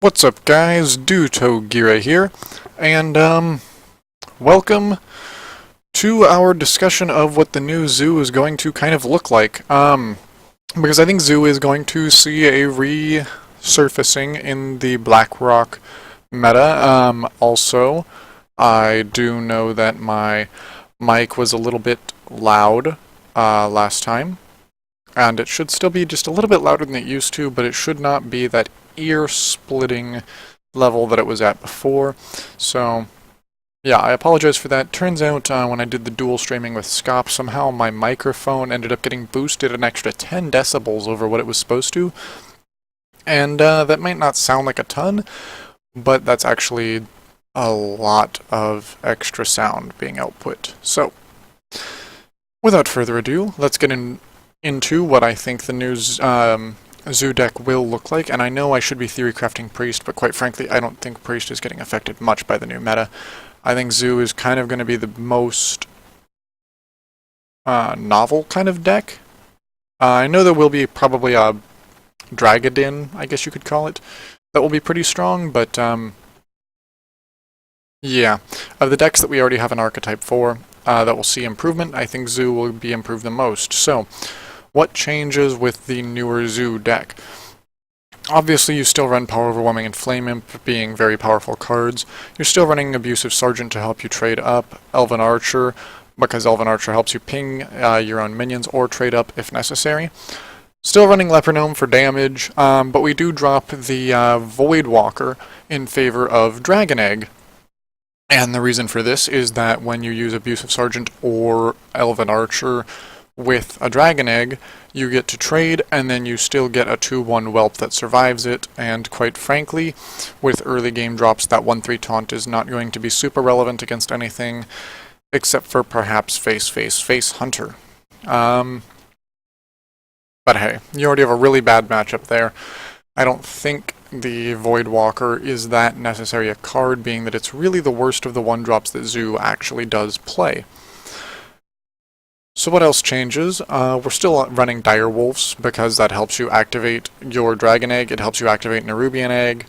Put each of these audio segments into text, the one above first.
What's up, guys? Dutogiraikonoka here, and welcome to our discussion of what the new zoo is going to kind of look like. Because I think zoo is going to see a resurfacing in the Blackrock meta. Also, I do know that my mic was a little bit loud last time, and it should still be just a little bit louder than it used to, but it should not be that ear-splitting level that it was at before. So, yeah, I apologize for that. Turns out when I did the dual streaming with Scop, somehow my microphone ended up getting boosted an extra 10 decibels over what it was supposed to. And that might not sound like a ton, but that's actually a lot of extra sound being output. So, without further ado, let's get into what I think the new zoo deck will look like, and I know I should be Theorycrafting Priest, but quite frankly, I don't think Priest is getting affected much by the new meta. I think Zoo is kind of going to be the most novel kind of deck. I know there will be probably a Dragadin, I guess you could call it, that will be pretty strong, but yeah. Of the decks that we already have an archetype for that will see improvement, I think Zoo will be improved the most. So, what changes with the newer Zoo deck? Obviously, you still run Power Overwhelming and Flame Imp being very powerful cards. You're still running Abusive Sergeant to help you trade up, Elven Archer, because Elven Archer helps you ping your own minions or trade up if necessary. Still running Leper Gnome for damage, but we do drop the Void Walker in favor of Dragon Egg. And the reason for this is that when you use Abusive Sergeant or Elven Archer with a Dragon Egg, you get to trade, and then you still get a 2-1 Whelp that survives it, and quite frankly, with early game drops, that 1-3 taunt is not going to be super relevant against anything, except for perhaps Face Hunter. But hey, you already have a really bad matchup there. I don't think the Void Walker is that necessary a card, being that it's really the worst of the 1-drops that Zoo actually does play. So what else changes? We're still running Direwolves, because that helps you activate your Dragon Egg, it helps you activate Nerubian Egg,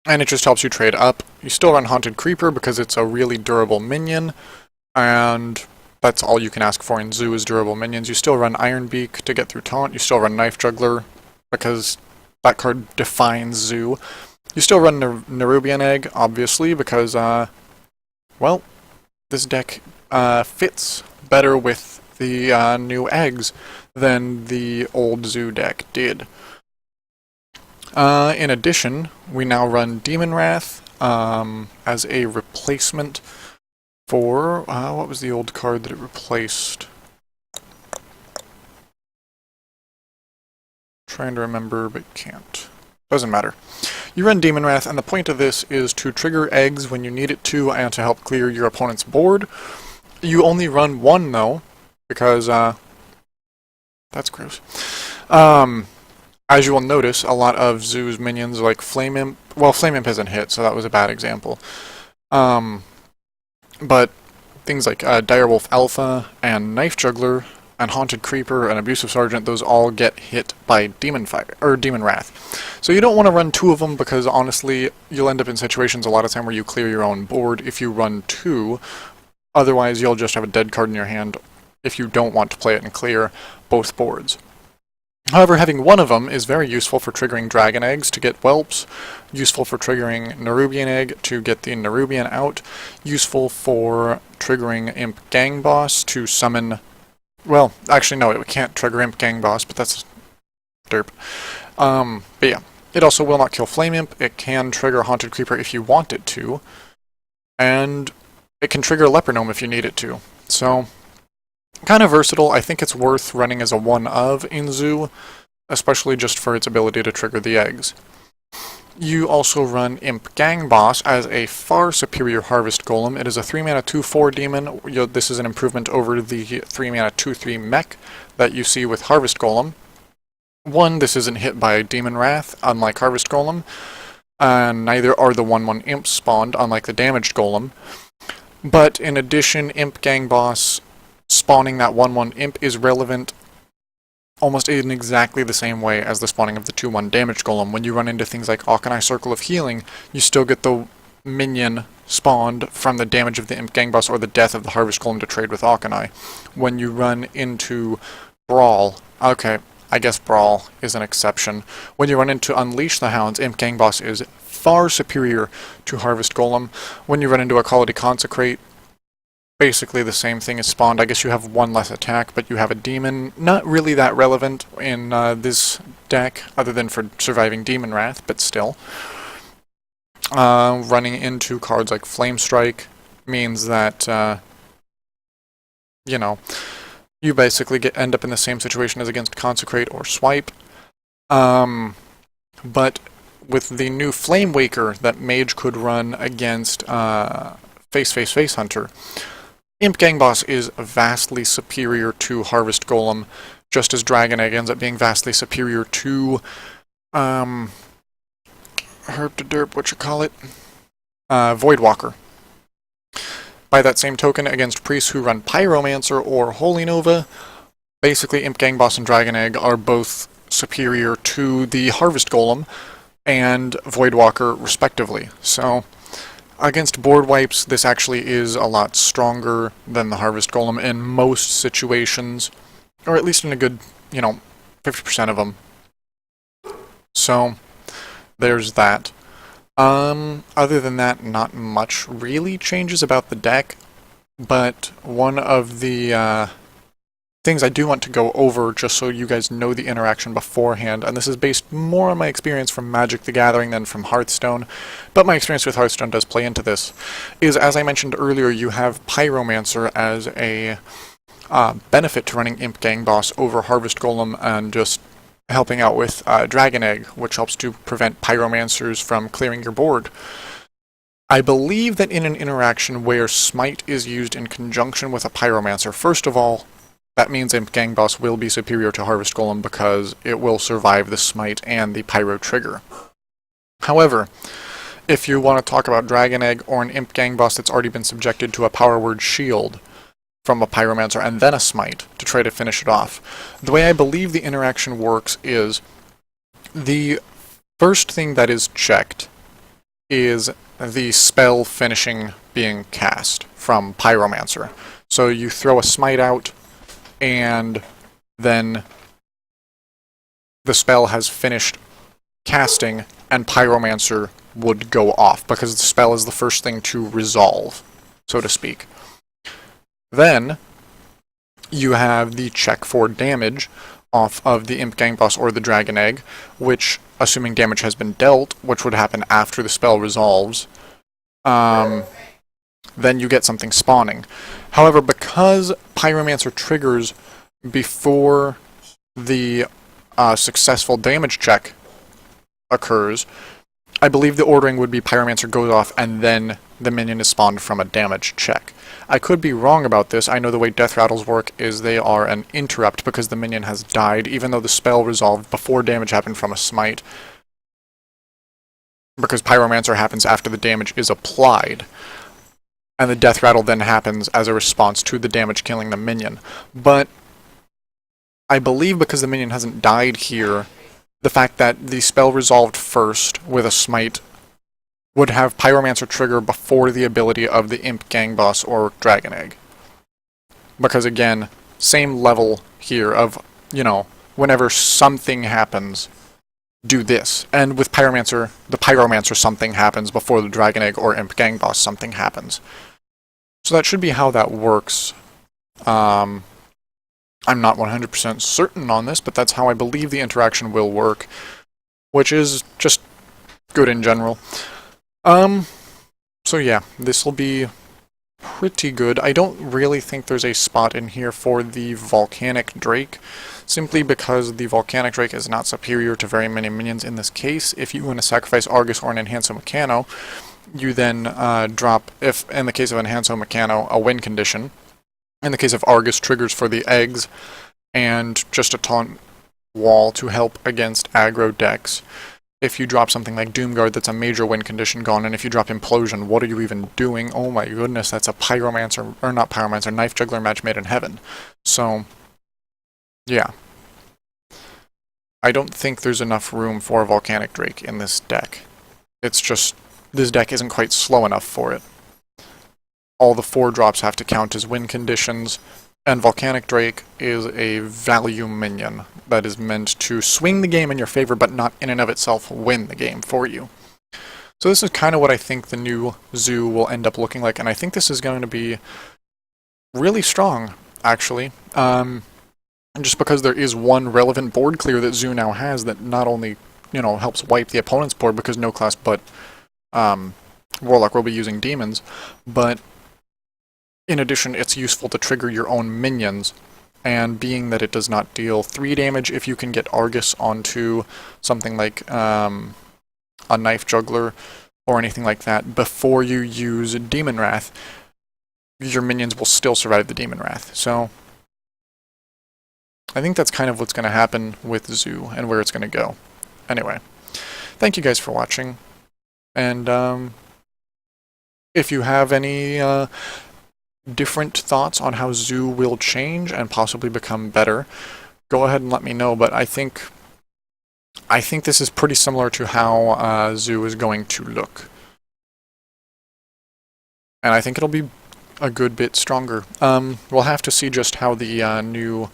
and it just helps you trade up. You still run Haunted Creeper, because it's a really durable minion, and that's all you can ask for in Zoo is durable minions. You still run Ironbeak to get through taunt, you still run Knife Juggler, because that card defines Zoo. You still run Nerubian Egg, obviously, because, well, this deck fits better with the new eggs than the old Zoo deck did. In addition, we now run Demon Wrath as a replacement for, what was the old card that it replaced? Trying to remember, but can't. Doesn't matter. You run Demon Wrath, and the point of this is to trigger eggs when you need it to, and to help clear your opponent's board. You only run one, though, because, that's gross. As you will notice, a lot of Zoo's minions, like Flame Imp, well, Flame Imp isn't hit, so that was a bad example. But things like Direwolf Alpha and Knife Juggler and Haunted Creeper and Abusive Sergeant, those all get hit by Demon Wrath. So you don't want to run two of them, because honestly, you'll end up in situations a lot of time where you clear your own board if you run two. Otherwise, you'll just have a dead card in your hand if you don't want to play it and clear both boards. However, having one of them is very useful for triggering Dragon Eggs to get Whelps, useful for triggering Nerubian Egg to get the Nerubian out, useful for triggering Imp Gang Boss to summon... Well, actually no, it can't trigger Imp Gang Boss, but that's derp. But yeah, it also will not kill Flame Imp, it can trigger Haunted Creeper if you want it to, and it can trigger Leper Gnome if you need it to. So, kind of versatile. I think it's worth running as a one-of in Zoo, especially just for its ability to trigger the eggs. You also run Imp Gang Boss as a far superior Harvest Golem. It is a 3-mana 2/4 demon. This is an improvement over the 3-mana 2/3 mech that you see with Harvest Golem. One, this isn't hit by Demon Wrath, unlike Harvest Golem. Neither are the 1/1 Imps spawned, unlike the Damaged Golem. But in addition, Imp Gang Boss spawning that 1/1 Imp is relevant almost in exactly the same way as the spawning of the 2/1 damage golem. When you run into things like Auchenai Circle of Healing, you still get the minion spawned from the damage of the Imp Gang Boss or the death of the Harvest Golem to trade with Auchenai. When you run into Brawl, okay, I guess Brawl is an exception. When you run into Unleash the Hounds, Imp Gang Boss is far superior to Harvest Golem. When you run into Ecology Consecrate, basically the same thing is spawned. I guess you have one less attack, but you have a demon. Not really that relevant in this deck, other than for surviving Demon Wrath, but still. Running into cards like Flame Strike means that, you know, you basically end up in the same situation as against Consecrate or Swipe. But with the new Flame Waker that Mage could run against Face Hunter, Imp Gang Boss is vastly superior to Harvest Golem, just as Dragon Egg ends up being vastly superior to Herb to Derp, Voidwalker. By that same token, against priests who run Pyromancer or Holy Nova, basically Imp Gang Boss and Dragon Egg are both superior to the Harvest Golem and Voidwalker, respectively. So, against board wipes, this actually is a lot stronger than the Harvest Golem in most situations, or at least in a good, 50% of them. So, there's that. Other than that, not much really changes about the deck, but one of the things I do want to go over, just so you guys know the interaction beforehand, and this is based more on my experience from Magic the Gathering than from Hearthstone, but my experience with Hearthstone does play into this, is, as I mentioned earlier, you have Pyromancer as a benefit to running Imp Gang Boss over Harvest Golem and just helping out with Dragon Egg, which helps to prevent Pyromancers from clearing your board. I believe that in an interaction where Smite is used in conjunction with a Pyromancer, first of all, that means Imp Gang Boss will be superior to Harvest Golem because it will survive the Smite and the Pyro trigger. However, if you want to talk about Dragon Egg or an Imp Gang Boss that's already been subjected to a Power Word Shield from a Pyromancer and then a Smite to try to finish it off, the way I believe the interaction works is the first thing that is checked is the spell finishing being cast from Pyromancer. So you throw a Smite out, and then the spell has finished casting, and Pyromancer would go off, because the spell is the first thing to resolve, so to speak. Then, you have the check for damage off of the Imp Gang Boss or the Dragon Egg, which, assuming damage has been dealt, which would happen after the spell resolves, then you get something spawning. However, because Pyromancer triggers before the successful damage check occurs, I believe the ordering would be Pyromancer goes off and then the minion is spawned from a damage check. I could be wrong about this. I know the way Death Rattles work is they are an interrupt because the minion has died, even though the spell resolved before damage happened from a Smite, because Pyromancer happens after the damage is applied, and the Death Rattle then happens as a response to the damage killing the minion. But I believe because the minion hasn't died here, the fact that the spell resolved first with a Smite would have Pyromancer trigger before the ability of the Imp Gang Boss or Dragon Egg. Because again, same level here of, whenever something happens, do this. And with Pyromancer, the Pyromancer something happens before the Dragon Egg or Imp Gang Boss something happens. So that should be how that works. I'm not 100% certain on this, but that's how I believe the interaction will work, which is just good in general. So yeah, this will be pretty good. I don't really think there's a spot in here for the Volcanic Drake, simply because the Volcanic Drake is not superior to very many minions in this case. If you want to sacrifice Argus or an Enhancer Mechano, you then drop, if in the case of Enhancer Mechano, a win condition. In the case of Argus, triggers for the eggs, and just a taunt wall to help against aggro decks. If you drop something like Doomguard, that's a major win condition gone, and if you drop Implosion, what are you even doing? Oh my goodness, that's a Pyromancer, or not Pyromancer, Knife Juggler match made in heaven. So, yeah. I don't think there's enough room for a Volcanic Drake in this deck. It's just, this deck isn't quite slow enough for it. All the 4-drops have to count as win conditions, and Volcanic Drake is a value minion that is meant to swing the game in your favor, but not in and of itself win the game for you. So this is kind of what I think the new zoo will end up looking like, and I think this is going to be really strong, actually. Just because there is one relevant board clear that zoo now has that not only, you know, helps wipe the opponent's board because no class but Warlock will be using demons, but in addition, it's useful to trigger your own minions, and being that it does not deal 3 damage, if you can get Argus onto something like a Knife Juggler or anything like that before you use Demon Wrath, your minions will still survive the Demon Wrath. So I think that's kind of what's going to happen with Zoo and where it's going to go. Anyway, thank you guys for watching, and if you have any different thoughts on how Zoo will change and possibly become better, go ahead and let me know, but I think this is pretty similar to how Zoo is going to look. And I think it'll be a good bit stronger. We'll have to see just how the new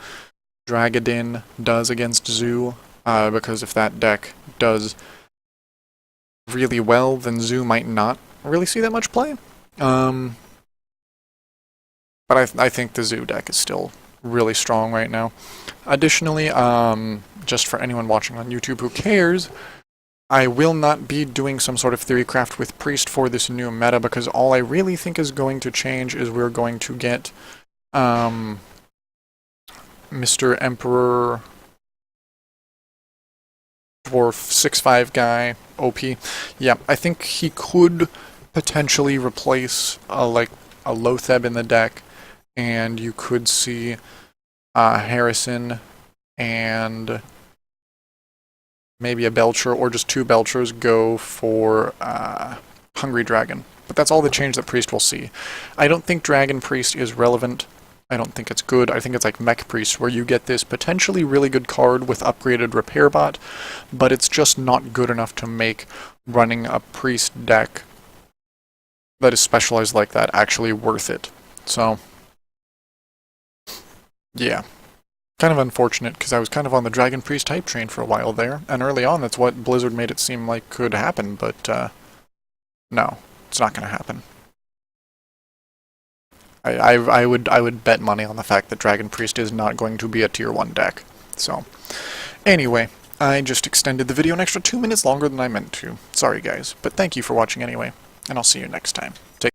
Dragadin does against Zoo, because if that deck does really well, then Zoo might not really see that much play. But I think the Zoo deck is still really strong right now. Additionally, just for anyone watching on YouTube who cares, I will not be doing some sort of Theorycraft with Priest for this new meta, because all I really think is going to change is we're going to get Mr. Emperor Dwarf 6/5 guy, OP. Yeah, I think he could potentially replace like a Lotheb in the deck, and you could see Harrison and maybe a Belcher or just 2 Belchers go for Hungry Dragon. But that's all the change that Priest will see. I don't think Dragon Priest is relevant. I don't think it's good. I think it's like Mech Priest, where you get this potentially really good card with upgraded Repair Bot, but it's just not good enough to make running a Priest deck that is specialized like that actually worth it. So yeah, kind of unfortunate, because I was kind of on the Dragon Priest hype train for a while there, and early on that's what Blizzard made it seem like could happen, but no, it's not going to happen. I would bet money on the fact that Dragon Priest is not going to be a tier 1 deck. So anyway, I just extended the video an extra 2 minutes longer than I meant to. Sorry guys, but thank you for watching anyway, and I'll see you next time. Take